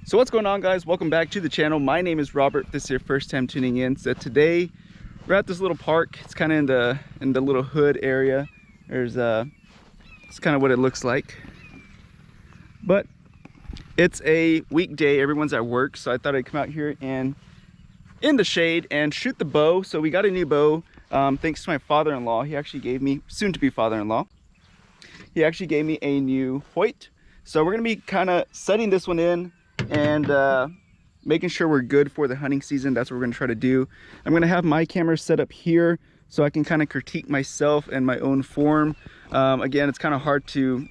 So what's going on, guys? Welcome back to the channel. My name is Robert. If this is your first time tuning in. So today we're at this little park. It's kind of in the little hood area. It's kind of what it looks like. But it's a weekday. Everyone's at work, so I thought I'd come out here and in the shade and shoot the bow. So we got a new bow thanks to my father-in-law. He actually gave me, soon to be father-in-law, he actually gave me a new Hoyt. So we're gonna be kind of setting this one in and making sure we're good for the hunting season. That's what we're gonna try to do. I'm gonna have my camera set up here so I can kind of critique myself and my own form. Again, it's kind of hard to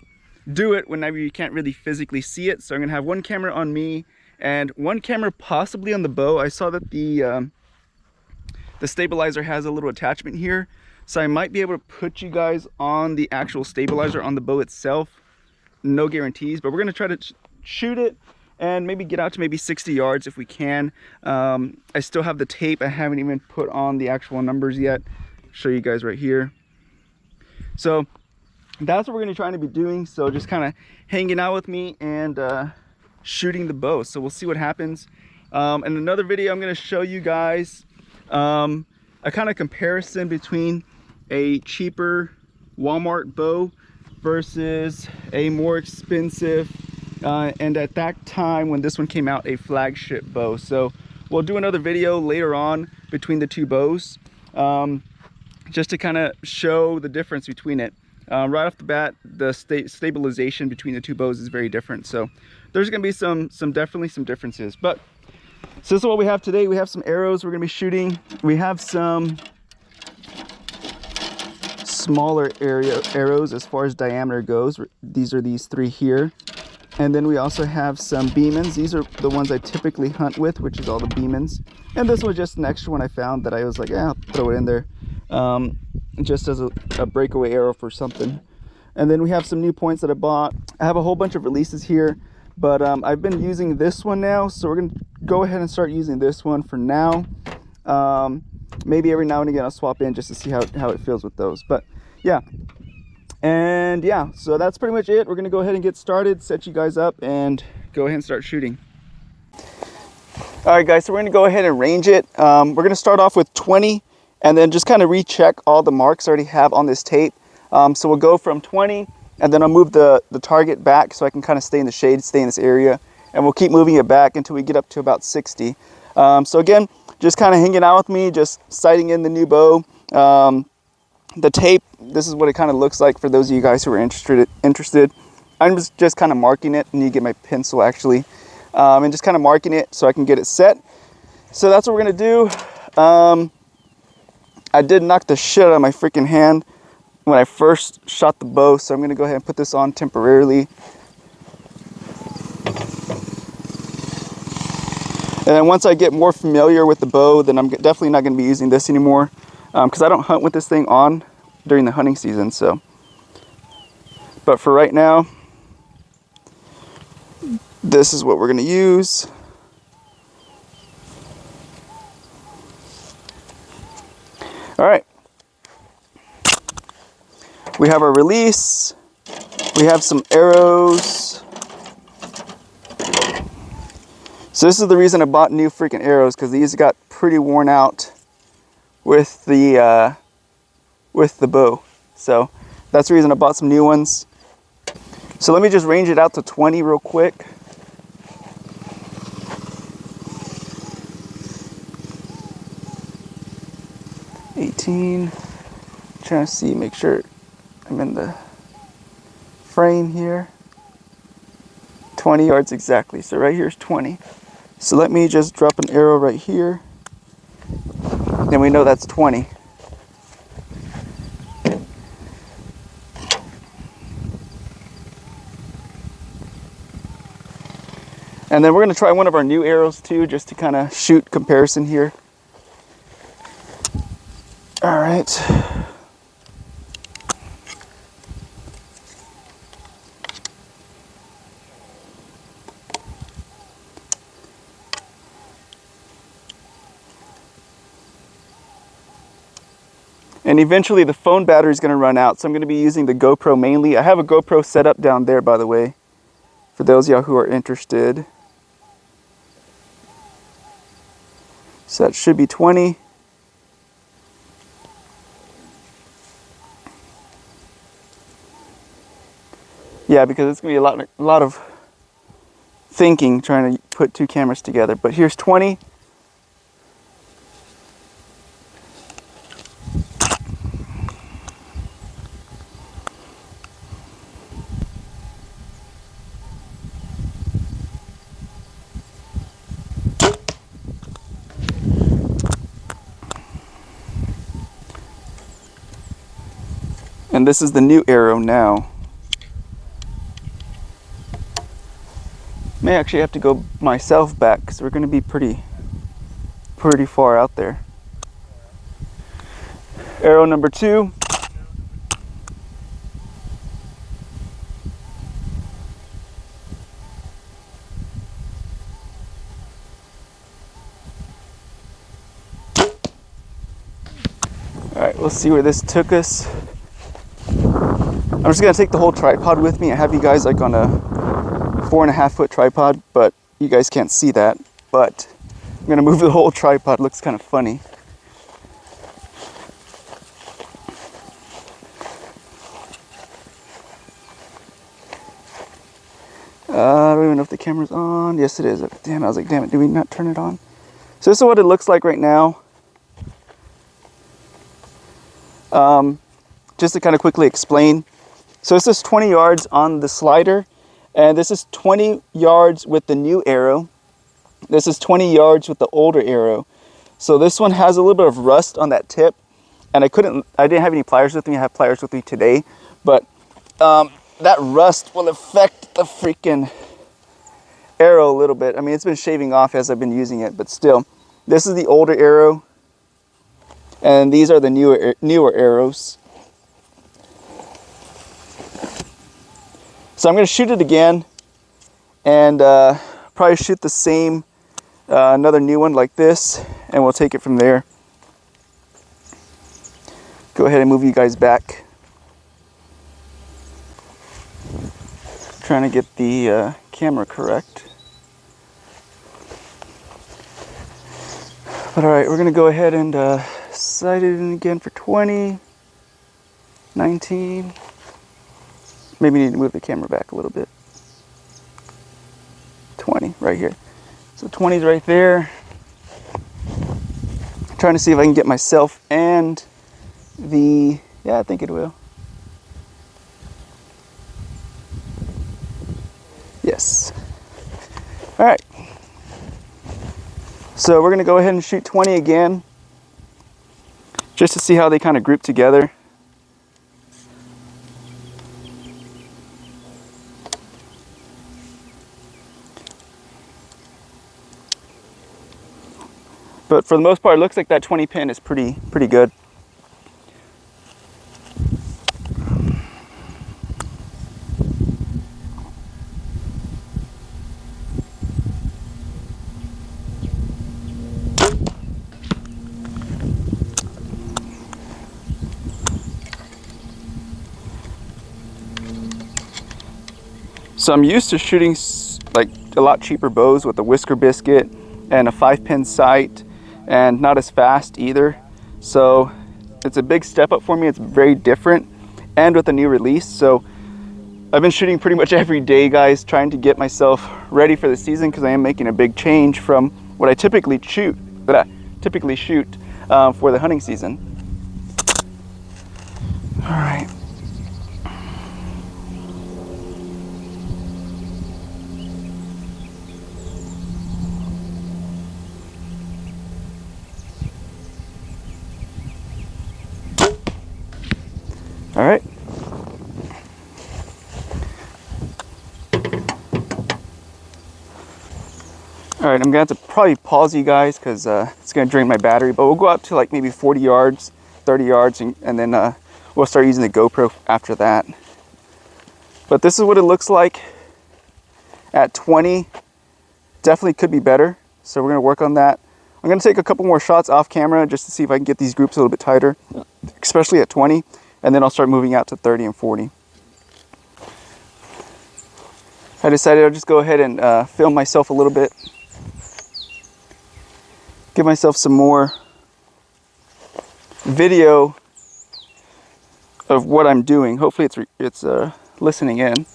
do it whenever you can't really physically see it. So I'm gonna have one camera on me and one camera possibly on the bow. I saw that the stabilizer has a little attachment here, so I might be able to put you guys on the actual stabilizer on the bow itself. No guarantees, but we're gonna try to shoot it and maybe get out to maybe 60 yards if we can. I still have the tape. I haven't even put on the actual numbers yet. I'll show you guys right here. So that's what we're gonna try to be doing. So just kind of hanging out with me and shooting the bow. So we'll see what happens. In another video, I'm gonna show you guys a kind of comparison between a cheaper Walmart bow versus a more expensive and at that time when this one came out, a flagship bow. So we'll do another video later on between the two bows, just to kind of show the difference between it. Right off the bat, the stabilization between the two bows is very different. So there's gonna be definitely some differences. But so this is what we have today. We have some arrows we're gonna be shooting. We have some smaller arrows as far as diameter goes. These are these three here. And then we also have some Beemans. These are the ones I typically hunt with, which is all the Beemans. And this was just an extra one I found that I was like, yeah, I'll throw it in there. Just as a breakaway arrow for something. And then we have some new points that I bought. I have a whole bunch of releases here, but I've been using this one now. So we're gonna go ahead and start using this one for now. Maybe every now and again I'll swap in just to see how it feels with those. But yeah. And yeah, so that's pretty much it. We're gonna go ahead and get started, set you guys up, and go ahead and start shooting. All right, guys, so we're gonna go ahead and range it. We're gonna start off with 20 and then just kind of recheck all the marks I already have on this tape. So we'll go from 20 and then I'll move the target back so I can kind of stay in the shade, stay in this area, and we'll keep moving it back until we get up to about 60. So again, just kind of hanging out with me, just sighting in the new bow. The tape, this is what it kind of looks like for those of you guys who are interested. I'm just kind of marking it. I need to get my pencil actually, and just kind of marking it so I can get it set. So that's what we're gonna do. I did knock the shit out of my freaking hand when I first shot the bow, so I'm gonna go ahead and put this on temporarily. And then once I get more familiar with the bow, then I'm definitely not gonna be using this anymore. Because I don't hunt with this thing on during the hunting season. So, but for right now, this is what we're going to use. All right, we have our release, we have some arrows. So this is the reason I bought new freaking arrows, because these got pretty worn out with the bow. So that's the reason I bought some new ones. So let me just range it out to 20 real quick. $18. Trying to see, make sure I'm in the frame here. 20 yards exactly. So right here is 20. So let me just drop an arrow right here. Then we know that's 20. And then we're going to try one of our new arrows too, just to kind of shoot comparison here. All right. And eventually the phone battery is going to run out, so I'm going to be using the GoPro mainly. I have a GoPro set up down there, by the way, for those of y'all who are interested. So that should be 20. Yeah, because it's gonna be a lot of thinking trying to put two cameras together. But here's 20. And this is the new arrow now. May actually have to go myself back because we're going to be pretty far out there. Arrow number 2. All right, we'll see where this took us. I'm just gonna take the whole tripod with me. I have you guys like on a 4.5 foot tripod, but you guys can't see that. But I'm gonna move the whole tripod. It looks kind of funny. I don't even know if the camera's on. Yes, it is. Damn, I was like, damn it, did we not turn it on? So this is what it looks like right now. Just to kind of quickly explain. So this is 20 yards on the slider, and this is 20 yards with the new arrow. This is 20 yards with the older arrow. So this one has a little bit of rust on that tip, and I didn't have any pliers with me. I have pliers with me today, but that rust will affect the freaking arrow a little bit. I mean, it's been shaving off as I've been using it, but still. This is the older arrow, and these are the newer arrows. So I'm going to shoot it again, and probably shoot the same, another new one like this, and we'll take it from there. Go ahead and move you guys back. Trying to get the camera correct. But all right, we're going to go ahead and sight it in again for 20, 19. Maybe need to move the camera back a little bit. 20 right here. So 20 is right there. I'm trying to see if I can get myself and the, yeah, I think it will. Yes. All right. So we're going to go ahead and shoot 20 again, just to see how they kind of group together. But for the most part, it looks like that 20 pin is pretty good. So I'm used to shooting like a lot cheaper bows with a whisker biscuit and a 5-pin sight, and not as fast either. So it's a big step up for me. It's very different, and with a new release. So I've been shooting pretty much every day, guys, trying to get myself ready for the season, because I am making a big change from what I typically shoot for the hunting season. All right. All right. All right, I'm gonna have to probably pause you guys because it's gonna drain my battery, but we'll go up to like maybe 40 yards, 30 yards, and then we'll start using the GoPro after that. But this is what it looks like at 20. Definitely could be better, so we're gonna work on that. I'm gonna take a couple more shots off camera just to see if I can get these groups a little bit tighter, especially at 20. And then I'll start moving out to 30 and 40. I decided I'll just go ahead and film myself a little bit. give myself some more video of what I'm doing. Hopefully it's listening in.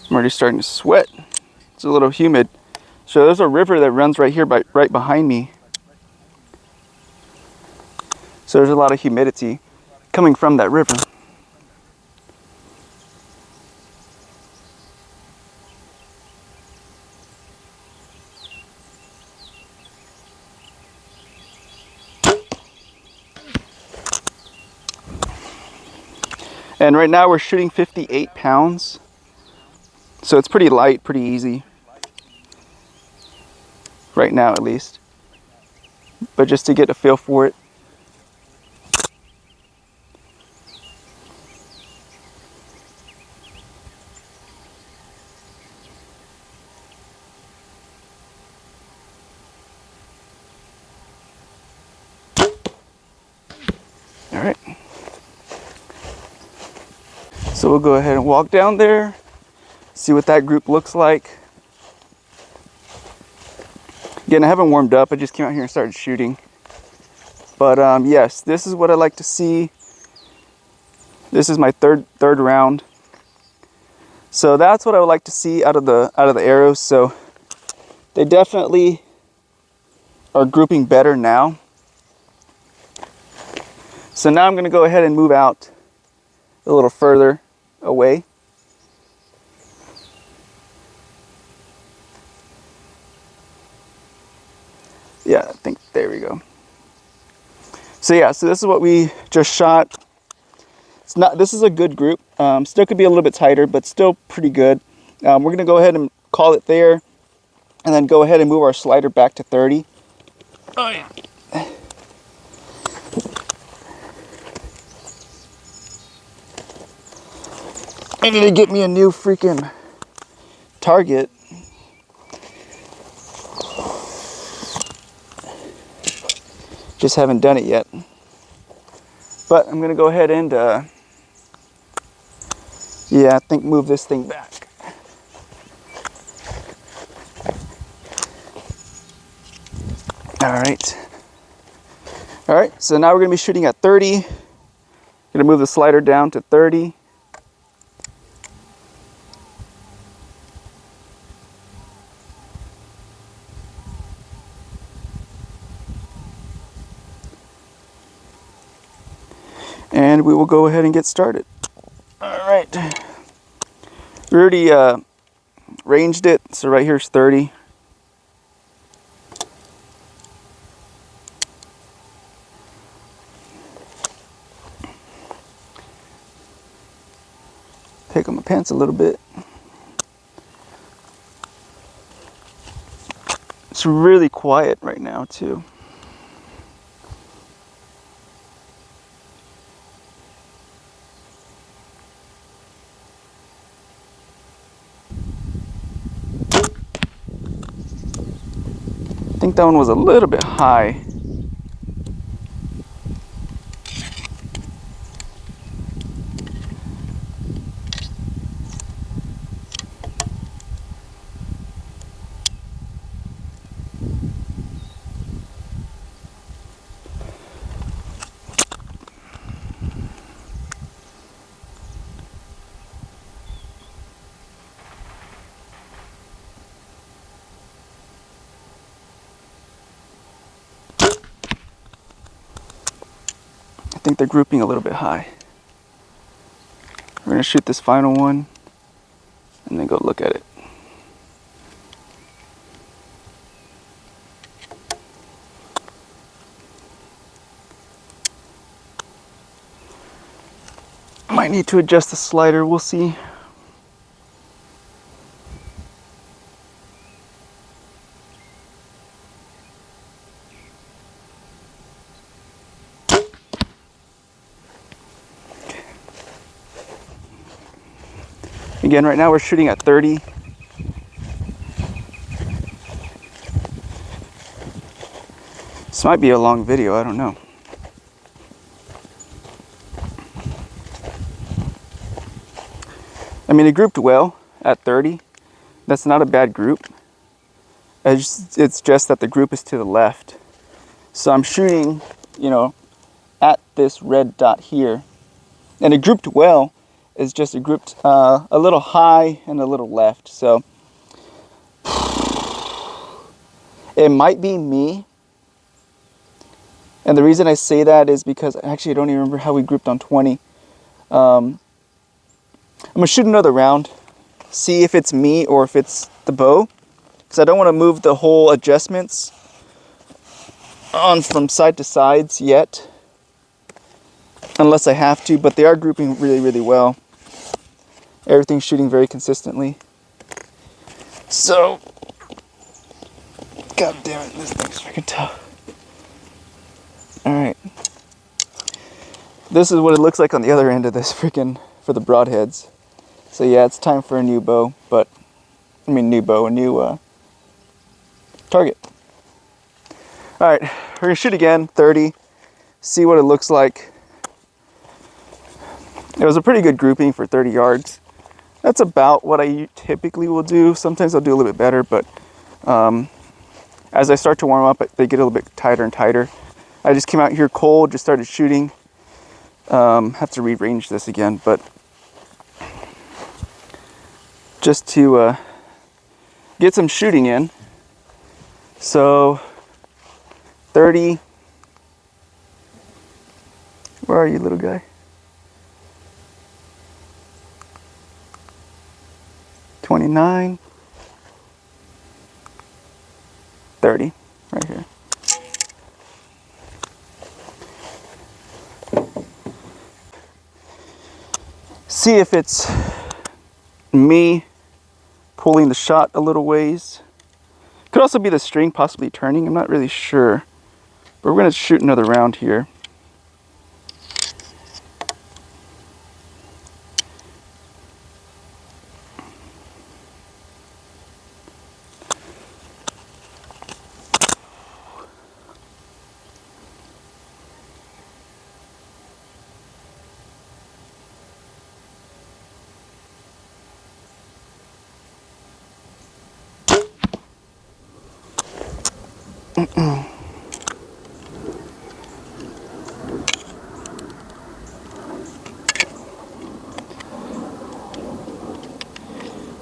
I'm already starting to sweat. It's a little humid. So there's a river that runs right here, right behind me. So there's a lot of humidity coming from that river. And right now we're shooting 58 pounds. So it's pretty light, pretty easy. Right now at least. But just to get a feel for it. All right. So we'll go ahead and walk down there, see what that group looks like. Again, I haven't warmed up. I just came out here and started shooting. But yes, this is what I like to see. This is my third round. So that's what I would like to see out of the arrows. So they definitely are grouping better now. So now I'm going to go ahead and move out a little further away. Yeah, I think there we go. So yeah, so this is what we just shot. It's not, this is a good group. Still could be a little bit tighter, but still pretty good. We're gonna go ahead and call it there, and then go ahead and move our slider back to 30. Oh yeah. I need to get me a new freaking target. Just haven't done it yet. But I'm gonna go ahead and yeah, I think move this thing back. All right, so now we're gonna be shooting at 30. Gonna move the slider down to 30. And we will go ahead and get started. All right, we already ranged it, so right here's 30. Take off my pants a little bit. It's really quiet right now too. I think that one was a little bit high. I think they're grouping a little bit high. We're gonna shoot this final one and then go look at it. Might need to adjust the slider, we'll see. Again, right now we're shooting at 30. This might be a long video, I don't know. I mean, it grouped well at 30. That's not a bad group. It's just that the group is to the left. So I'm shooting, you know, at this red dot here. And it grouped well. It's just it grouped a little high and a little left. So it might be me. And the reason I say that is because actually I don't even remember how we grouped on 20. I'm gonna shoot another round, see if it's me or if it's the bow, because I don't want to move the whole adjustments on from side to sides yet, unless I have to, but they are grouping really, really well. Everything's shooting very consistently. So, god damn it, this thing's freaking tough. Alright. This is what it looks like on the other end of this freaking, for the broadheads. So yeah, it's time for a new bow, but, I mean new bow, a new target. Alright, we're gonna shoot again, 30, see what it looks like. It was a pretty good grouping for 30 yards. That's about what I typically will do. Sometimes I'll do a little bit better, but as I start to warm up, they get a little bit tighter and tighter. I just came out here cold, just started shooting. Have to rearrange this again, but just to get some shooting in. So 30. Where are you, little guy? 29. 30, right here. See if it's me pulling the shot a little ways. Could also be the string possibly turning, I'm not really sure. But we're gonna shoot another round here.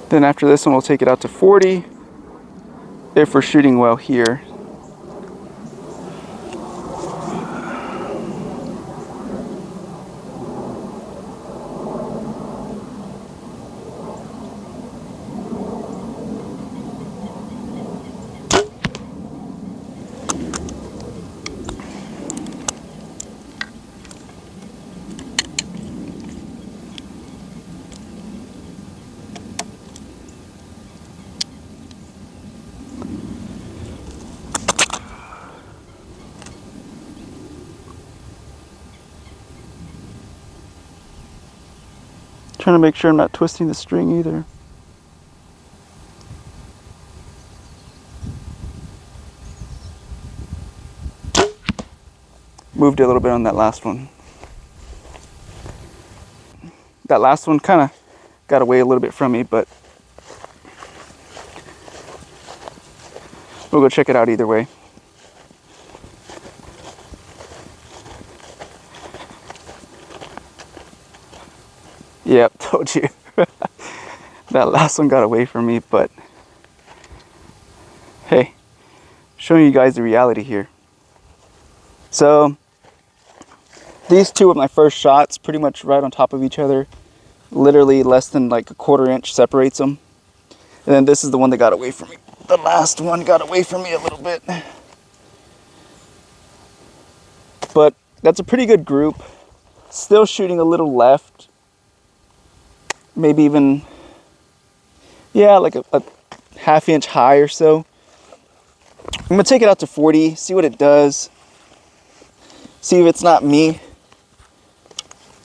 Then after this one, we'll take it out to 40 if we're shooting well here. Trying to make sure I'm not twisting the string either. Moved it a little bit on that last one. That last one kind of got away a little bit from me, but we'll go check it out either way. Yep, told you. That last one got away from me, but hey, showing you guys the reality here. So these two of my first shots, pretty much right on top of each other. Literally less than like a quarter inch separates them. And then this is the one that got away from me. The last one got away from me a little bit. But that's a pretty good group. Still shooting a little left. Maybe even, yeah, like a half inch high or so. I'm gonna take it out to 40, see what it does. See if it's not me.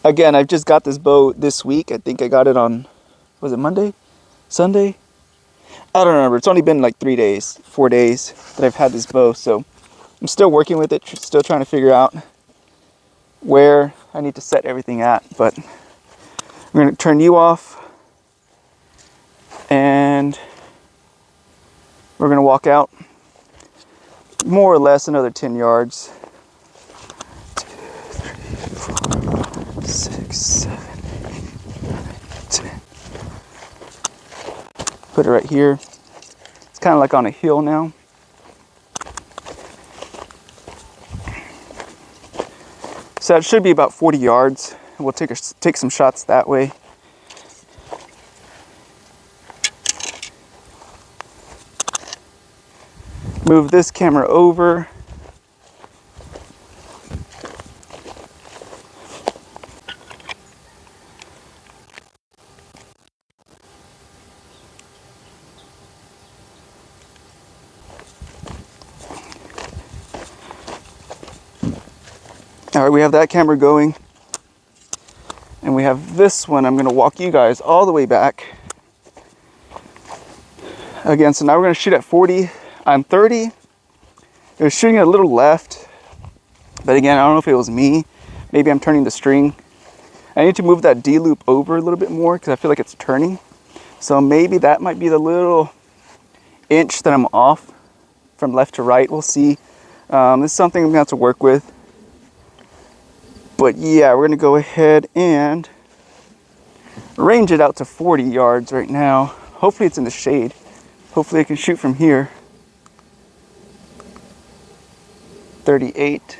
Again, I've just got this bow this week. I think I got it on Was it Monday? Sunday? I don't remember. It's only been like 3 days, 4 days that I've had this bow. So I'm still working with it, still trying to figure out where I need to set everything at. But I'm going to turn you off and we're going to walk out more or less another 10 yards. 2, 3, 4, 6, 7, 8, 9, 10. Put it right here. It's kind of like on a hill now. So it should be about 40 yards. We'll take some shots that way. Move this camera over. All right, we have that camera going. And we have this one. I'm gonna walk you guys all the way back. Again, so now we're gonna shoot at 40. I'm 30. It was shooting a little left. But again, I don't know if it was me. Maybe I'm turning the string. I need to move that D loop over a little bit more because I feel like it's turning. So maybe that might be the little inch that I'm off from left to right. We'll see. This is something I'm gonna have to work with. But yeah, we're gonna go ahead and range it out to 40 yards right now. Hopefully it's in the shade. Hopefully I can shoot from here. 38.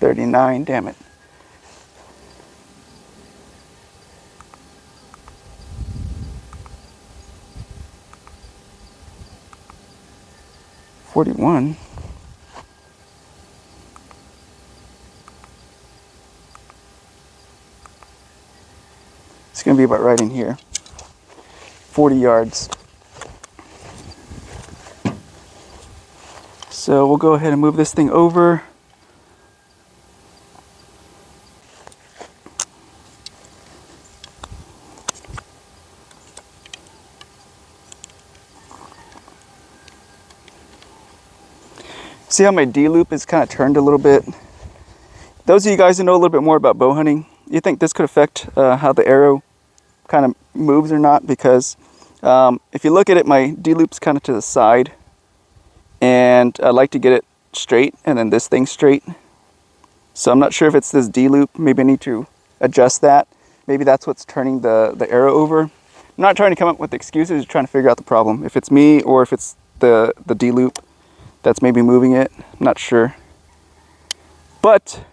$39, damn it. $41. It's gonna be about right in here. 40 yards. So we'll go ahead and move this thing over. See how my D loop is kind of turned a little bit? Those of you guys who know a little bit more about bow hunting, you think this could affect how the arrow kind of moves or not? Because if you look at it, my D loop's kind of to the side, and I like to get it straight and then this thing straight. So I'm not sure if it's this D loop. Maybe I need to adjust that. Maybe that's what's turning the arrow over. I'm not trying to come up with excuses, just trying to figure out the problem. If it's me or if it's the D loop that's maybe moving it, I'm not sure. But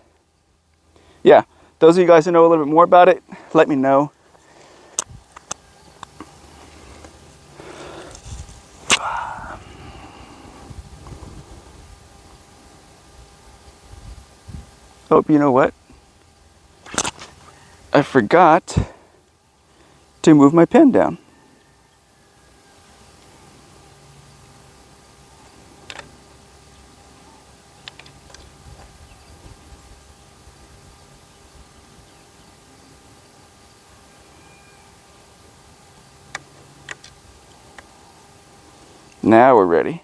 yeah, those of you guys who know a little bit more about it, let me know. Oh, you know what? I forgot to move my pen down. Now we're ready.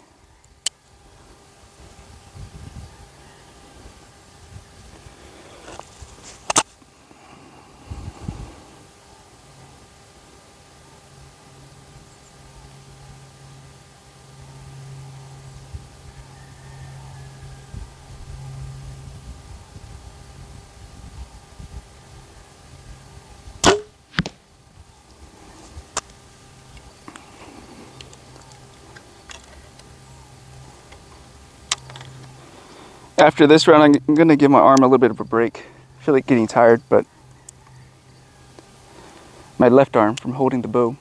After this round, I'm gonna give my arm a little bit of a break. I feel like getting tired, but my left arm from holding the bow.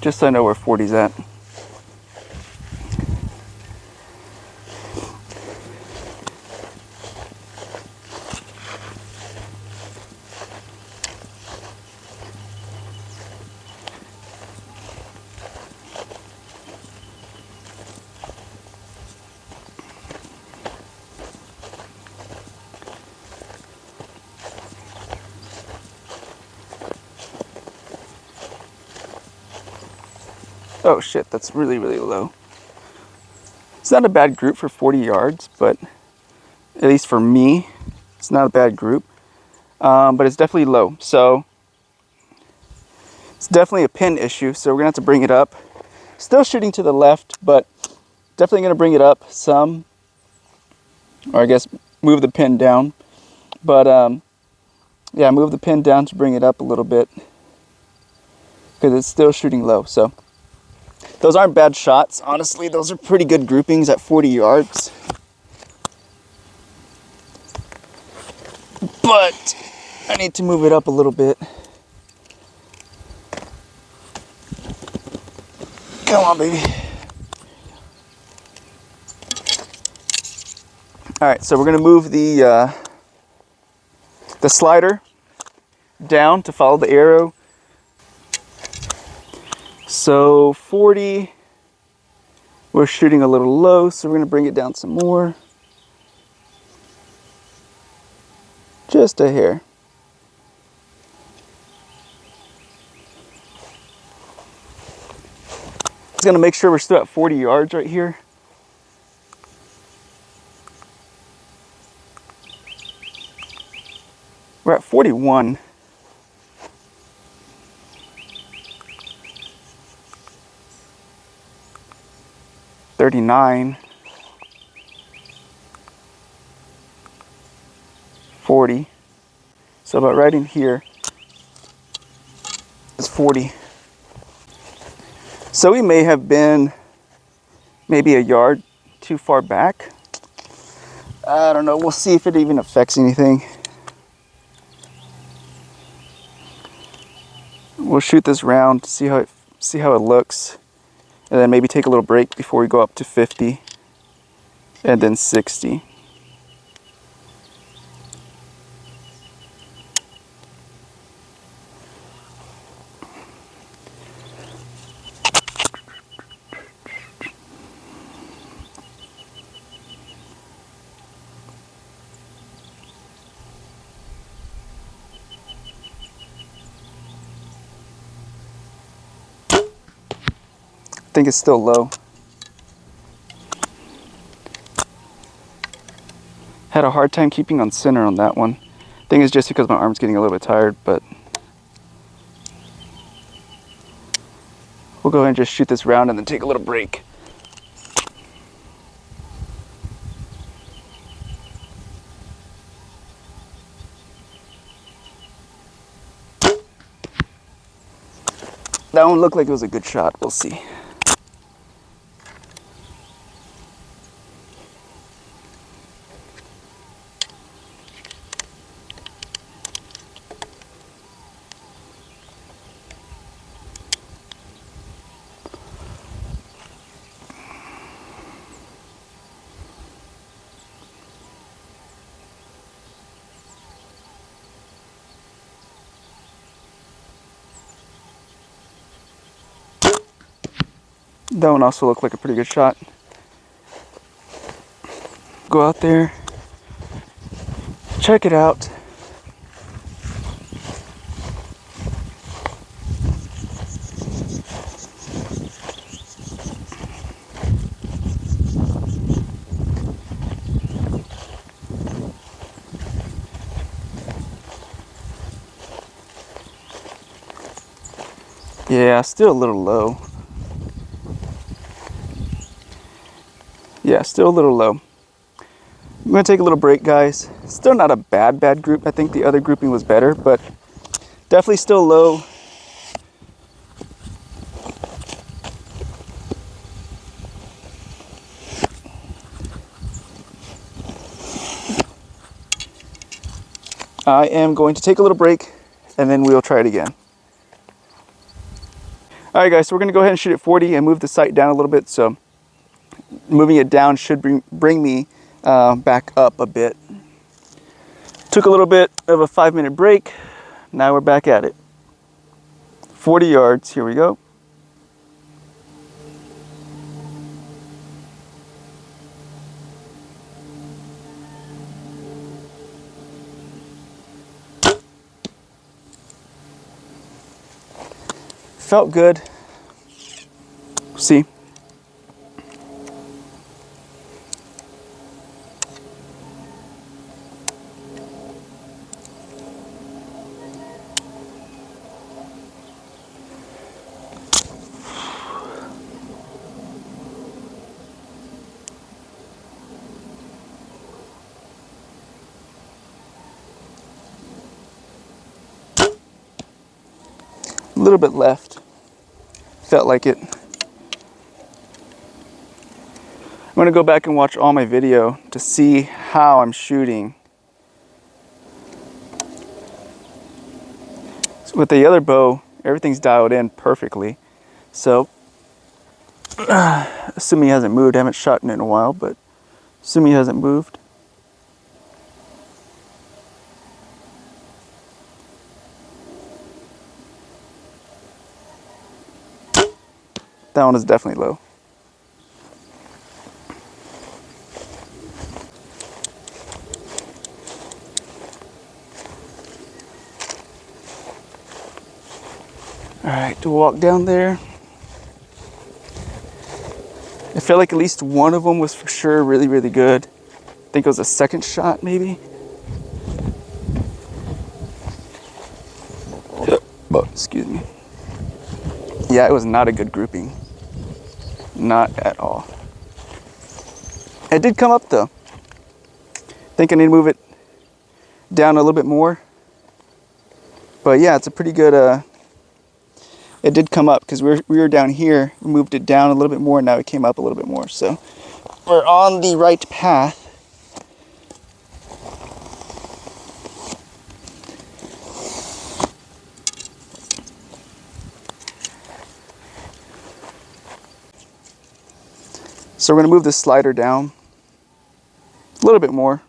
just so I know where 40's at. Oh shit, that's really, really low. It's not a bad group for 40 yards, but at least for me, it's not a bad group. But it's definitely low. So it's definitely a pin issue. So we're gonna have to bring it up. Still shooting to the left, but definitely gonna bring it up some. Or I guess move the pin down. But yeah, move the pin down to bring it up a little bit, because it's still shooting low. So those aren't bad shots. Honestly, those are pretty good groupings at 40 yards. But I need to move it up a little bit. Come on, baby. All right, so we're gonna move the slider down to follow the arrow. So 40, we're shooting a little low, so we're gonna bring it down some more. Just a hair. Just gonna make sure we're still at 40 yards right here. We're at 41. $39, 40. So about right in here is 40. So we may have been maybe a yard too far back. I don't know. We'll see if it even affects anything. We'll shoot this round, see how it looks, and then maybe take a little break before we go up to 50 and then 60. I think it's still low. Had a hard time keeping on center on that one. I think it's just because my arm's getting a little bit tired, but we'll go ahead and just shoot this round and then take a little break. That one looked like it was a good shot. We'll see. That one also looked like a pretty good shot. Go out there, check it out. Yeah, still a little low. Yeah, still a little low. I'm gonna take a little break, guys. Still not a bad group. I think the other grouping was better, but definitely still low. I am going to take a little break and then we'll try it again. All right, guys, so we're gonna go ahead and shoot at 40 and move the sight down a little bit. So moving it down should bring me back up a bit. Took a little bit of a 5-minute break. Now we're back at it. 40 yards, here we go. Felt good. See? A little bit left. Felt like it. I'm gonna go back and watch all my video to see how I'm shooting. So with the other bow, everything's dialed in perfectly. So, assuming he hasn't moved, I haven't shot in it in a while, but assuming he hasn't moved. That one is definitely low. All right, to walk down there. I feel like at least one of them was for sure really, really good. I think it was a second shot, maybe. Excuse me. Yeah, it was not a good grouping. Not at all. It did come up though. I think I need to move it down a little bit more. But yeah, it's a pretty good, it did come up because we were down here. We moved it down a little bit more and now it came up a little bit more. So we're on the right path. So we're gonna move this slider down a little bit more.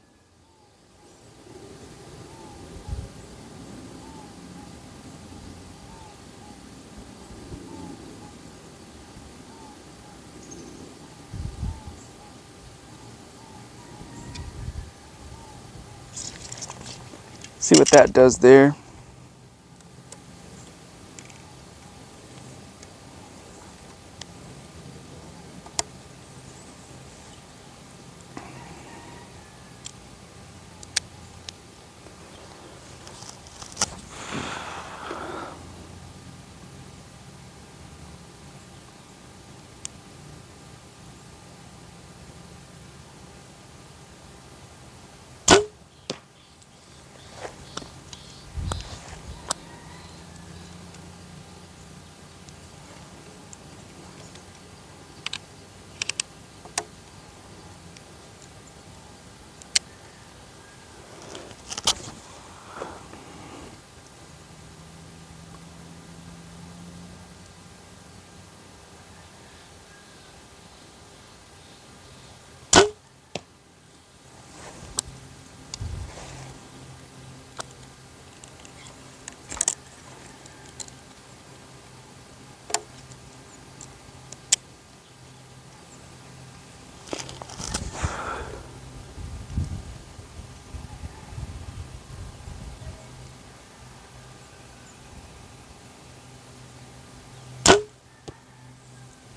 See what that does there.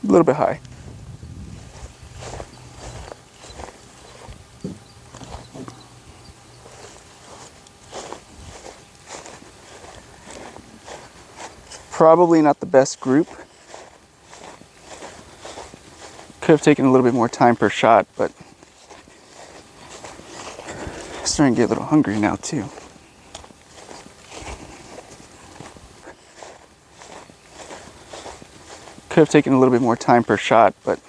A little bit high. Probably not the best group. Could have taken a little bit more time per shot, but I'm starting to get a little hungry now too. Could have taken a little bit more time per shot, but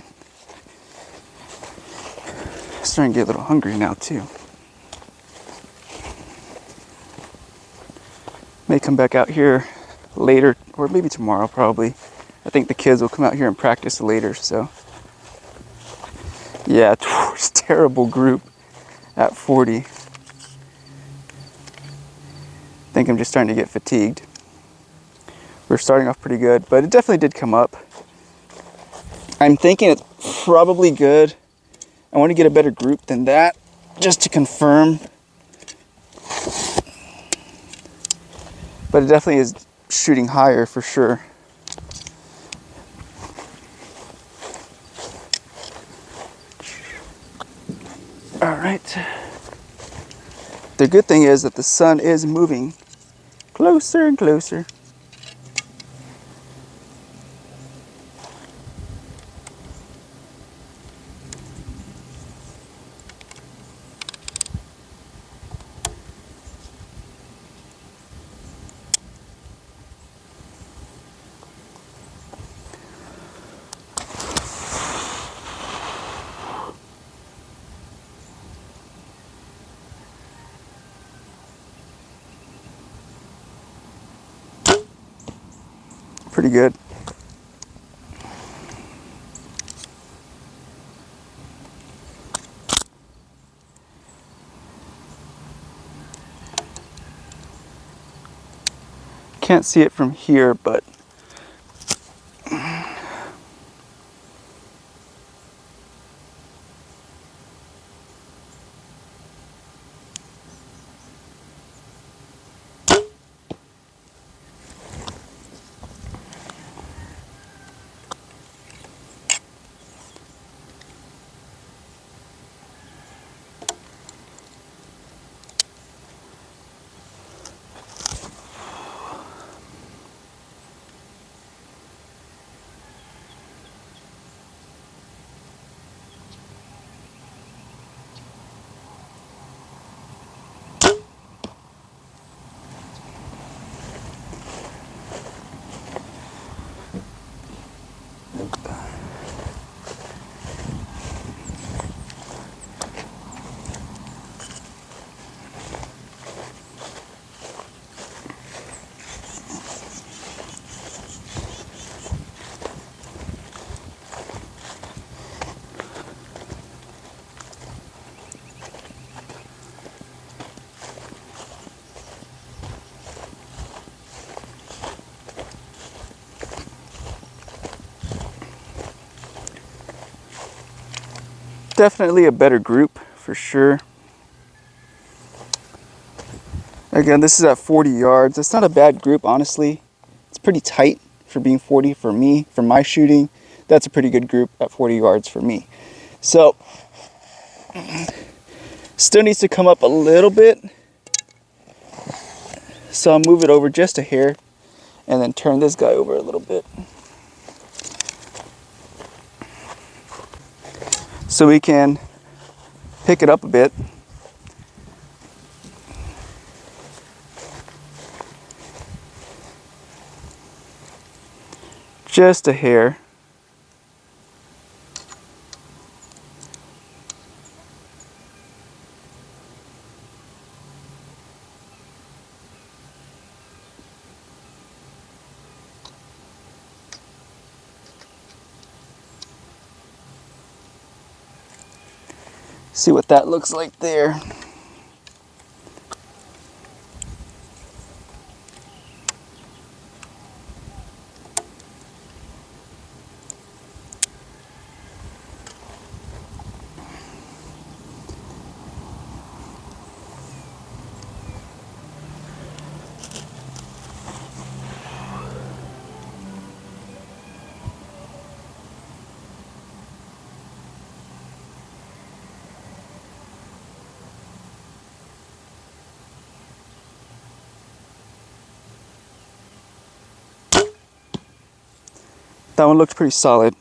I'm starting to get a little hungry now too. May come back out here later, or maybe tomorrow probably, I think the kids will come out here and practice later, so. Yeah, it's a terrible group at 40. I think I'm just starting to get fatigued. We're starting off pretty good, but it definitely did come up. I'm thinking it's probably good. I want to get a better group than that, just to confirm. But it definitely is shooting higher for sure. All right. The good thing is that the sun is moving closer and closer. Pretty good. Can't see it from here, but definitely a better group for sure. Again, this is at 40 yards. It's not a bad group, honestly. It's pretty tight for being 40 for me, for my shooting. That's a pretty good group at 40 yards for me. So, still needs to come up a little bit. So I'll move it over just a hair and then turn this guy over a little bit. So we can pick it up a bit. Just a hair. See what that looks like there. That one looks pretty solid.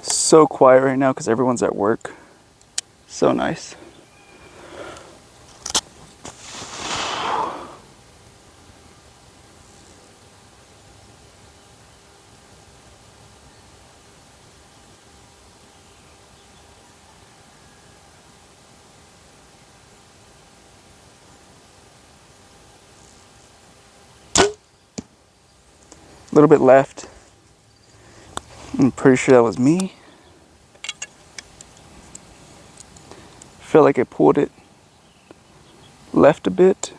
So quiet right now because everyone's at work. So nice. little bit left. I'm pretty sure that was me. Feel like I pulled it left a bit.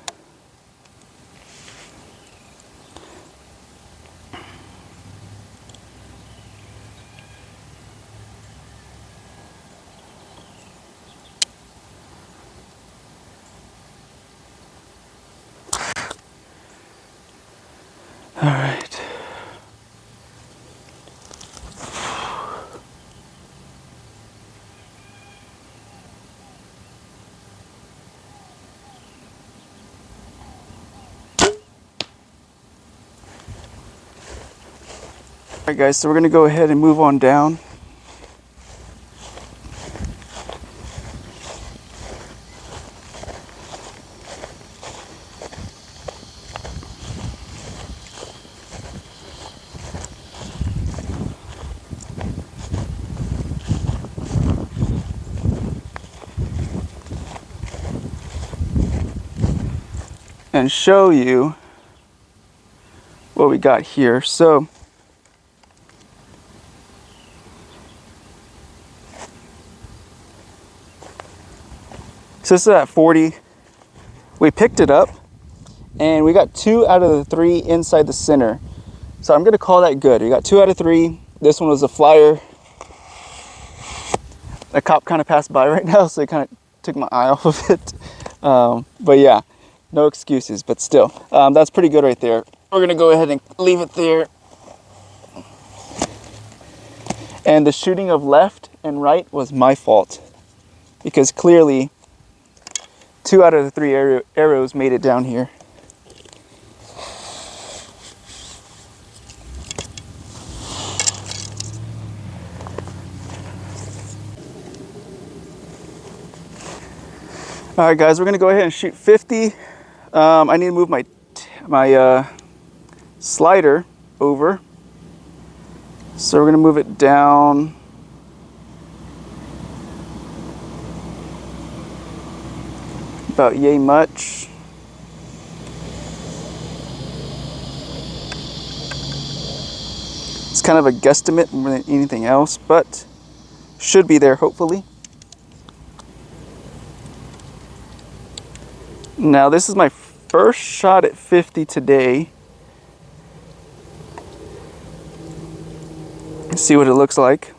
All right. All right, guys, so we're gonna go ahead and move on down. And show you what we got here. So this is at 40. We picked it up and we got 2 out of the 3 inside the center. So I'm gonna call that good. We got 2 out of 3. This one was a flyer. A cop kind of passed by right now, so it kind of took my eye off of it. But yeah, no excuses, but still, that's pretty good right there. We're gonna go ahead and leave it there. And the shooting of left and right was my fault, because clearly 2 out of the 3 arrows made it down here. All right, guys, we're gonna go ahead and shoot 50. I need to move my slider over. So we're gonna move it down about yay much. It's kind of a guesstimate more than anything else, but should be there hopefully. Now this is my first shot at 50 today. Let's see what it looks like.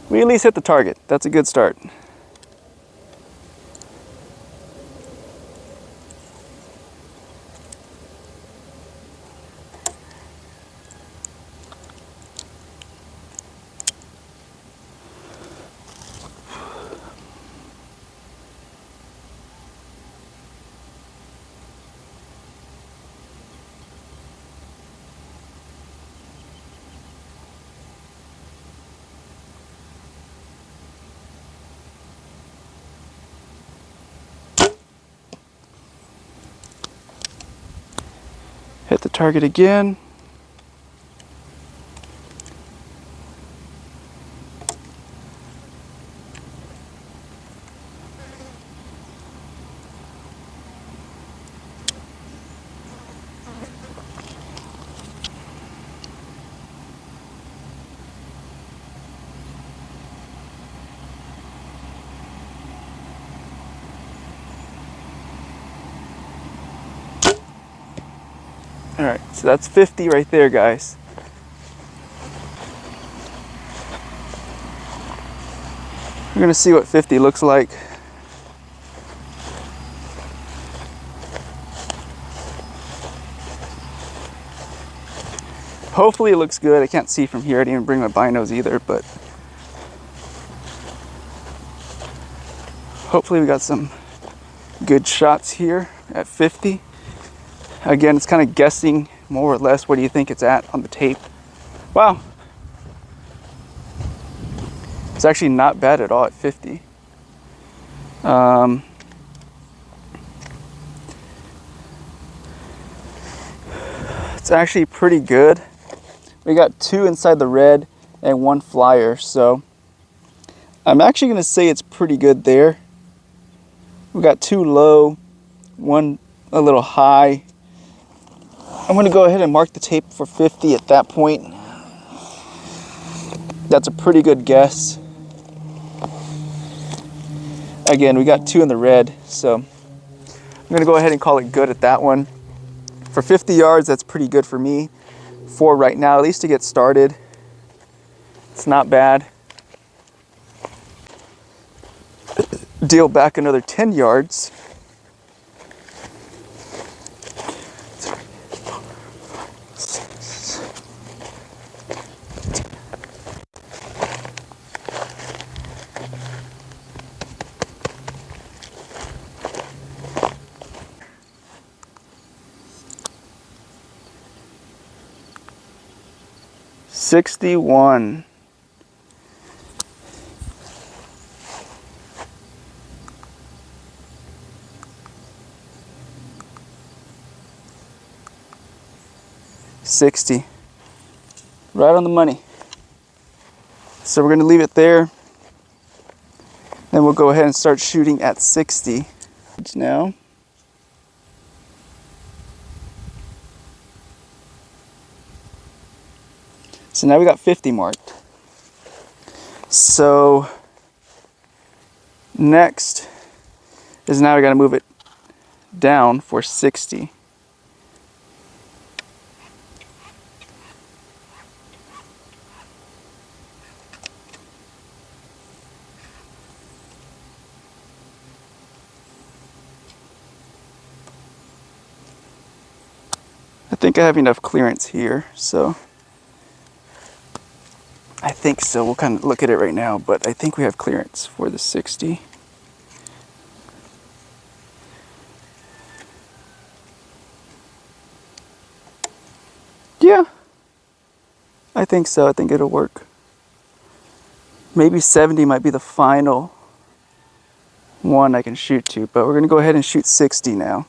We at least hit the target. That's a good start. Hit the target again. All right, so that's 50 right there, guys. We're gonna see what 50 looks like. Hopefully it looks good. I can't see from here. I didn't even bring my binos either, but hopefully we got some good shots here at 50. Again, it's kind of guessing more or less what do you think it's at on the tape. Wow. It's actually not bad at all at 50. It's actually pretty good. We got 2 inside the red and 1 flyer, so I'm actually gonna say it's pretty good there. We got 2 low, 1 a little high. I'm gonna go ahead and mark the tape for 50 at that point. That's a pretty good guess. Again, we got 2 in the red, so I'm gonna go ahead and call it good at that one. For 50 yards, that's pretty good for me. For right now, at least to get started, it's not bad. Deal back another 10 yards. $61. $60. Right on the money. So we're going to leave it there. Then we'll go ahead and start shooting at 60 now. So now we got 50 marked. So next is now we got to move it down for 60. I think I have enough clearance here, so I think so. We'll kind of look at it right now, but I think we have clearance for the 60. Yeah, I think so. I think it'll work. Maybe 70 might be the final one I can shoot to, but we're going to go ahead and shoot 60 now.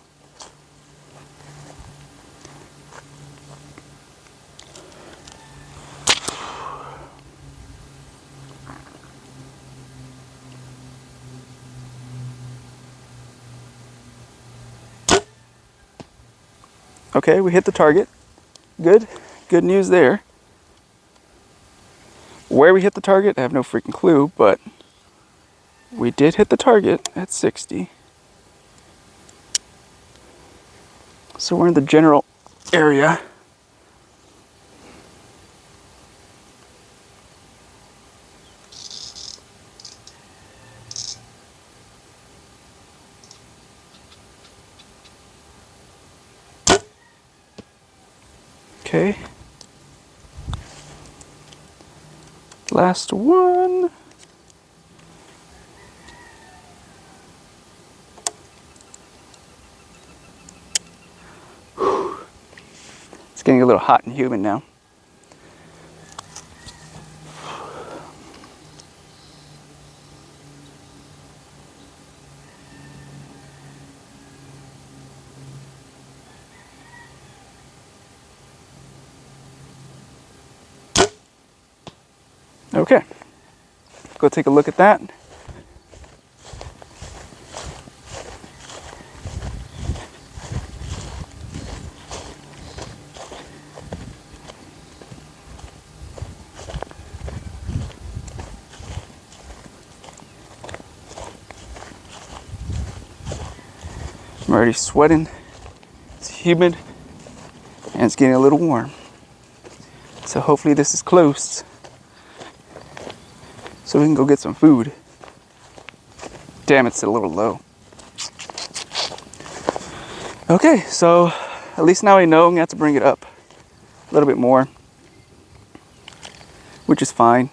Okay, we hit the target. Good news there. Where we hit the target, I have no freaking clue, but we did hit the target at 60. So we're in the general area. Okay. Last one. Whew. It's getting a little hot and humid now. Okay, go take a look at that. I'm already sweating, it's humid, and it's getting a little warm. So hopefully this is close, so we can go get some food. Damn, it's a little low. Okay, so at least now I know I'm gonna have to bring it up a little bit more, which is fine.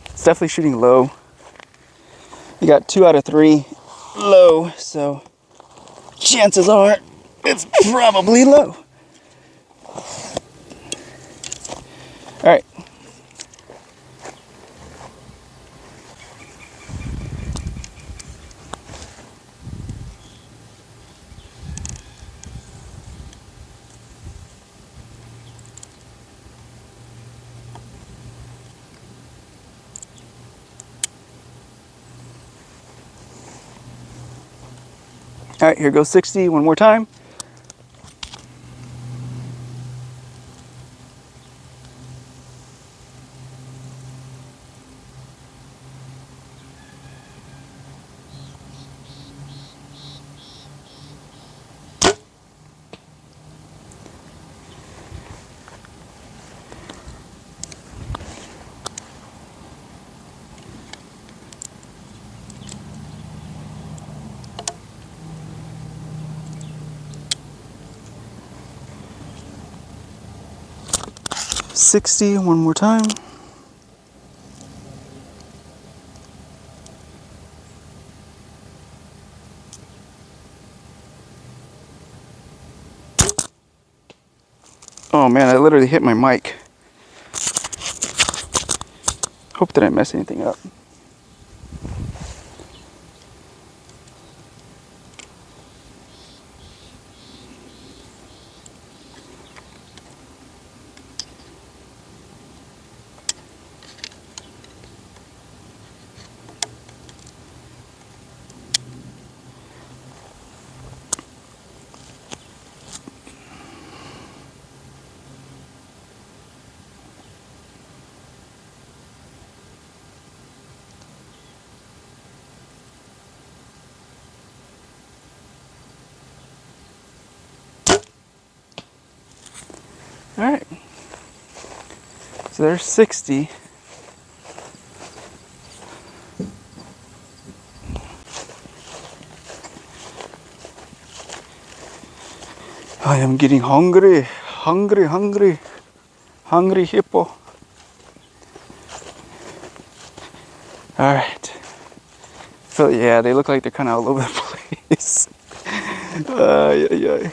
It's definitely shooting low. You got 2 out of 3 low, so chances are it's probably low. All right. All right, here goes 60 one more time. $60 one more time. Oh man, I literally hit my mic. Hope that I didn't mess anything up. All right, so there's 60. I am getting hungry, hungry hippo. All right, so yeah, they look like they're kind of all over the place. Yeah.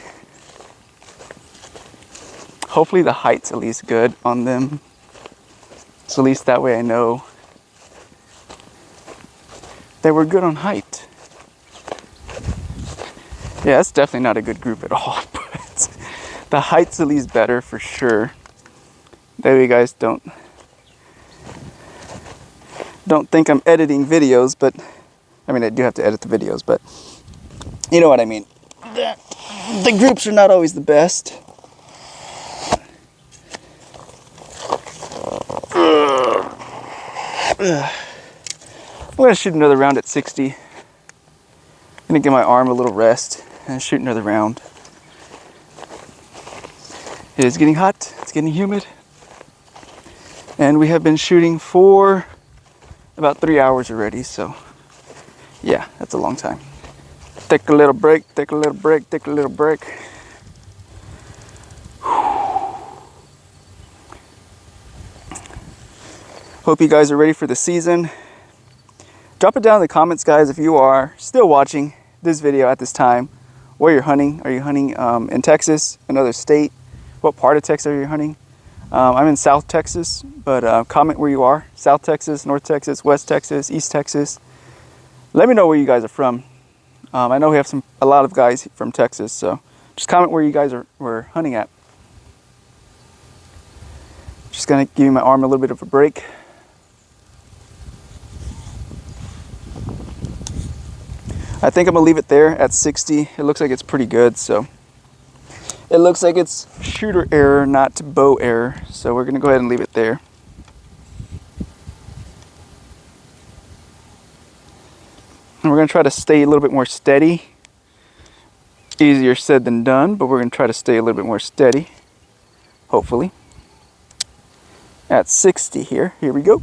Hopefully the height's at least good on them. So at least that way I know they were good on height. Yeah, it's definitely not a good group at all, but the height's at least better for sure. That way you guys don't think I'm editing videos, but I mean I do have to edit the videos, but you know what I mean. The groups are not always the best. I'm gonna shoot another round at 60. I'm gonna give my arm a little rest and shoot another round. It is getting hot, it's getting humid, and we have been shooting for about 3 hours already, so yeah, that's a long time. Take a little break, take a little break, take a little break. Hope you guys are ready for the season. Drop it down in the comments, guys, if you are still watching this video at this time, where you're hunting. Are you hunting in Texas, another state? What part of Texas are you hunting? I'm in South Texas, but comment where you are. South Texas, North Texas, West Texas, East Texas. Let me know where you guys are from. I know we have a lot of guys from Texas, so just comment where you guys were hunting at. Just gonna give my arm a little bit of a break. I think I'm gonna leave it there at 60. It looks like it's pretty good, so it looks like it's shooter error, not bow error. So we're gonna go ahead and leave it there. And we're gonna try to stay a little bit more steady. Easier said than done, but we're gonna try to stay a little bit more steady, hopefully. At 60 here. Here we go.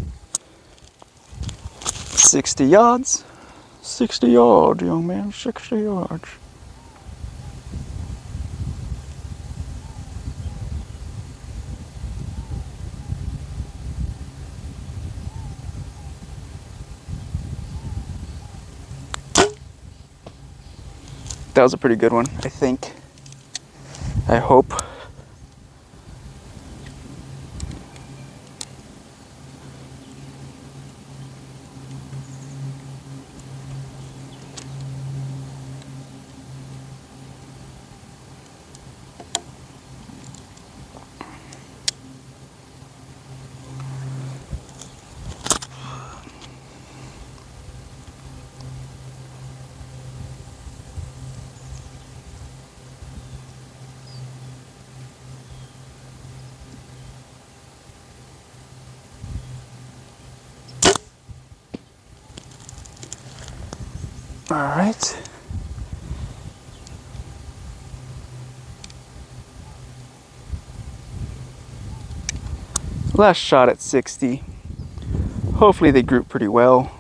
60 yards. 60 yards, young man, 60 yards. That was a pretty good one, I think. I hope. All right. Last shot at 60. Hopefully they group pretty well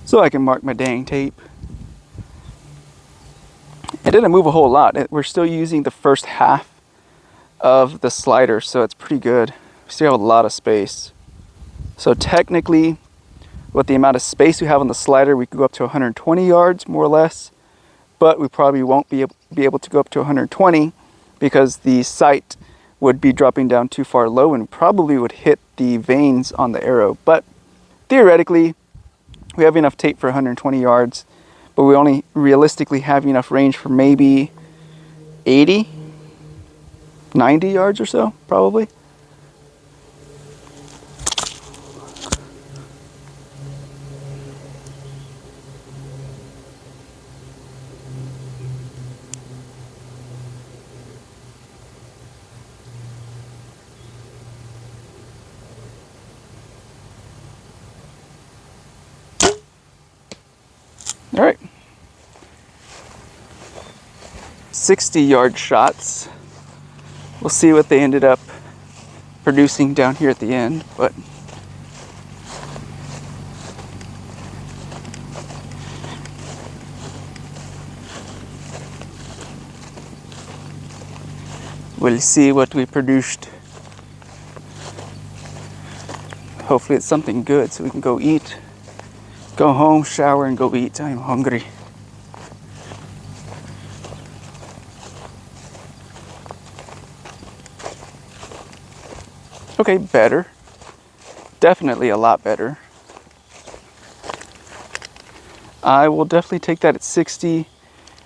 so I can mark my dang tape. It didn't move a whole lot. We're still using the first half of the slider, so it's pretty good. We still have a lot of space. So technically, with the amount of space we have on the slider, we could go up to 120 yards, more or less. But we probably won't be able to go up to 120 because the sight would be dropping down too far low and probably would hit the vanes on the arrow. But theoretically, we have enough tape for 120 yards, but we only realistically have enough range for maybe 80, 90 yards or so, probably. All right, 60-yard shots. We'll see what they ended up producing down here at the end, but we'll see what we produced. Hopefully it's something good so we can go eat. Go home, shower, and go eat. I'm hungry. Okay, better. Definitely a lot better. I will definitely take that at 60.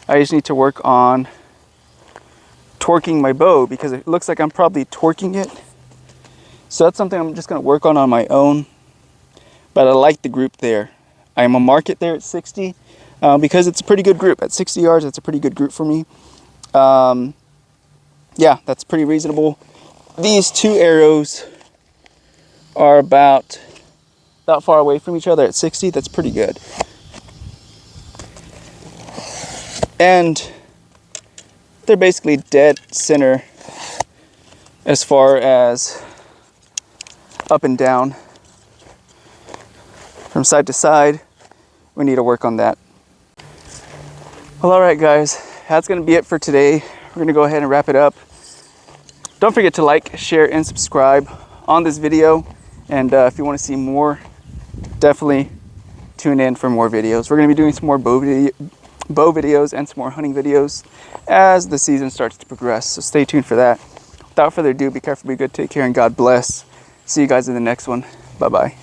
I just need to work on torquing my bow because it looks like I'm probably torquing it. So that's something I'm just going to work on my own. But I like the group there. I'm gonna mark it there at 60 because it's a pretty good group. At 60 yards, that's a pretty good group for me. Yeah, that's pretty reasonable. These two arrows are about far away from each other at 60. That's pretty good. And they're basically dead center as far as up and down. From side to side, we need to work on that. Well, all right, guys, that's gonna be it for today. We're gonna go ahead and wrap it up. Don't forget to like, share, and subscribe on this video. And if you wanna see more, definitely tune in for more videos. We're gonna be doing some more bow videos and some more hunting videos as the season starts to progress. So stay tuned for that. Without further ado, be careful, be good, take care, and God bless. See you guys in the next one. Bye-bye.